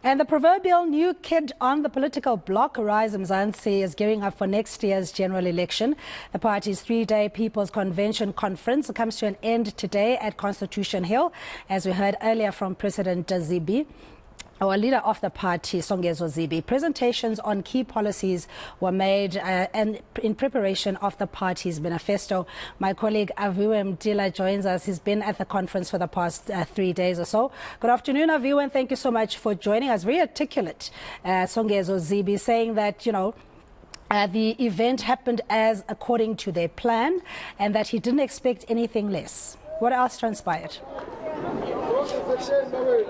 And the proverbial new kid on the political bloc, Rize Mzansi, is gearing up for next year's general election. The party's three-day People's Convention conference comes to an end today at Constitution Hill, as we heard earlier from President Zibi. Our leader of the party, Songezo Zibi. Presentations on key policies were made and in preparation of the party's manifesto. My colleague Aviwe Mtila joins us. He's been at the conference for the past 3 days or so. Good afternoon, Aviwe, and thank you so much for joining us. Very articulate, Songezo Zibi, saying that, the event happened as according to their plan and that he didn't expect anything less. What else transpired?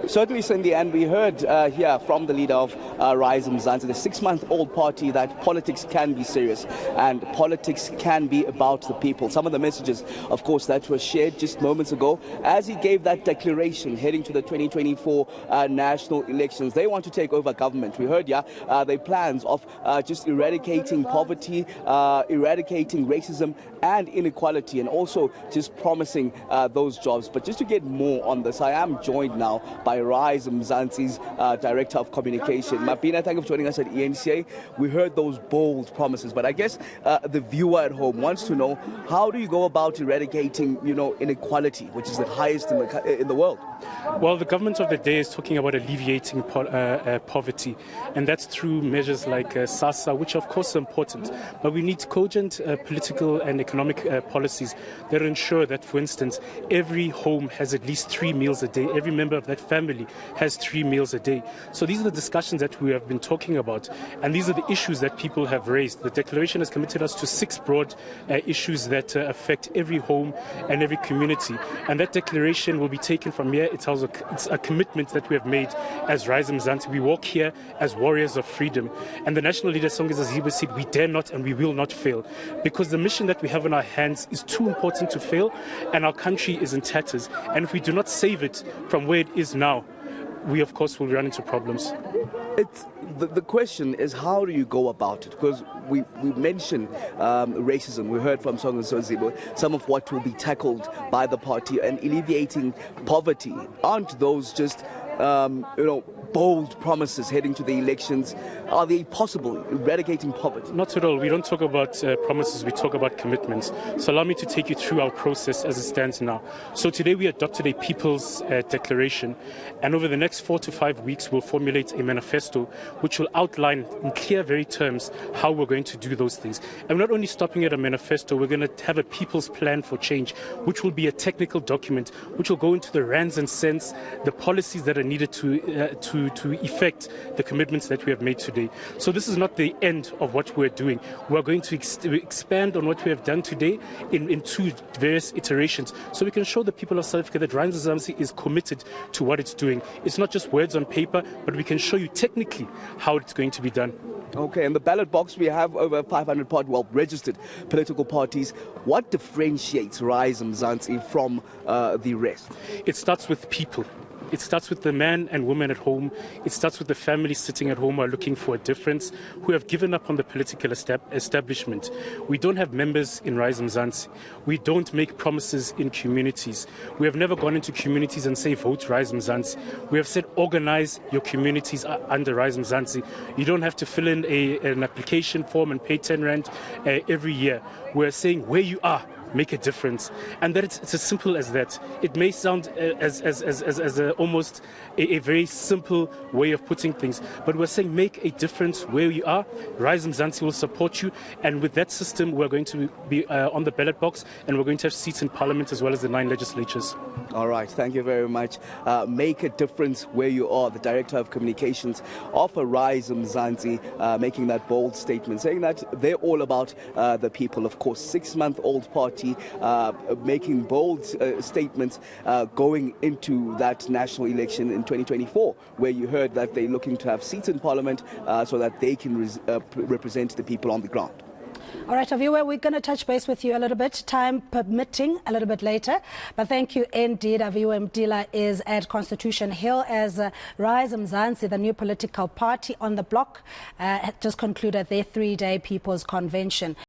Certainly, Cindy, and we heard here from the leader of Rize Mzansi, the 6-month-old party, that politics can be serious and politics can be about the people. Some of the messages, of course, that were shared just moments ago as he gave that declaration heading to the 2024 national elections. They want to take over government. We heard, their plans of just eradicating poverty, eradicating racism and inequality, and also just promising those jobs. But just to get more on this, I am joined now by Rize Mzansi's Director of Communication. Mapina, thank you for joining us at eNCA. We heard those bold promises, but I guess the viewer at home wants to know, how do you go about eradicating, inequality, which is the highest in the world? Well, the government of the day is talking about alleviating poverty, and that's through measures like SASSA, which of course are important, but we need cogent political and economic policies that ensure that, for instance, every home has at least 3 meals a day. Every member of that family has 3 meals a day. So these are the discussions that we have been talking about, and these are the issues that people have raised. The declaration has committed us to 6 broad issues that affect every home and every community, and that declaration will be taken from here. It's a commitment that we have made as Rize Mzansi. We walk here as warriors of freedom, and the national leader Songezo Zibi said we dare not and we will not fail, because the mission that we have in our hands is too important to fail, and our country is in tatters, and if we do not save it from where it is now, we of course will run into problems. The question is, how do you go about it? Because we mentioned racism. We heard from Songezo Zibi some of what will be tackled by the party, and alleviating poverty. Aren't those just bold promises heading to the elections? Are they possible, eradicating poverty? Not at all. We don't talk about promises, we talk about commitments. So allow me to take you through our process as it stands now. So today we adopted a People's Declaration, and over the next 4 to 5 weeks we'll formulate a manifesto which will outline in clear, very terms how we're going to do those things. And we're not only stopping at a manifesto, we're going to have a People's Plan for Change, which will be a technical document which will go into the rands and cents, the policies that are needed to effect the commitments that we have made today. So this is not the end of what we're doing. We're going to expand on what we have done today in 2 various iterations, so we can show the people of South Africa that Rize Mzansi is committed to what it's doing. It's not just words on paper, but we can show you technically how it's going to be done. Okay, in the ballot box we have over 500 registered political parties. What differentiates Rize Mzansi from the rest? It starts with people. It starts with the man and woman at home. It starts with the families sitting at home who are looking for a difference, who have given up on the political establishment. We don't have members in Rize Mzansi. We don't make promises in communities. We have never gone into communities and say, vote Rize Mzansi. We have said, organize your communities under Rize Mzansi. You don't have to fill in an application form and pay 10 Rand every year. We're saying, where you are, make a difference, and that it's as simple as that. It may sound as almost a very simple way of putting things, but we're saying make a difference where you are. Rize Mzansi will support you, and with that system we're going to be on the ballot box, and we're going to have seats in parliament as well as the 9 legislatures. All right, thank you very much. Make a difference where you are, the Director of Communications of Rize Mzansi, making that bold statement, saying that they're all about the people. Of course, 6-month-old party making bold statements going into that national election in 2024, where you heard that they're looking to have seats in parliament so that they can represent the people on the ground. All right, Aviwe, we're going to touch base with you a little bit, time permitting, a little bit later. But thank you indeed. Aviwe Mtila is at Constitution Hill as Rize Mzansi, the new political party on the bloc, just concluded their 3-day People's Convention.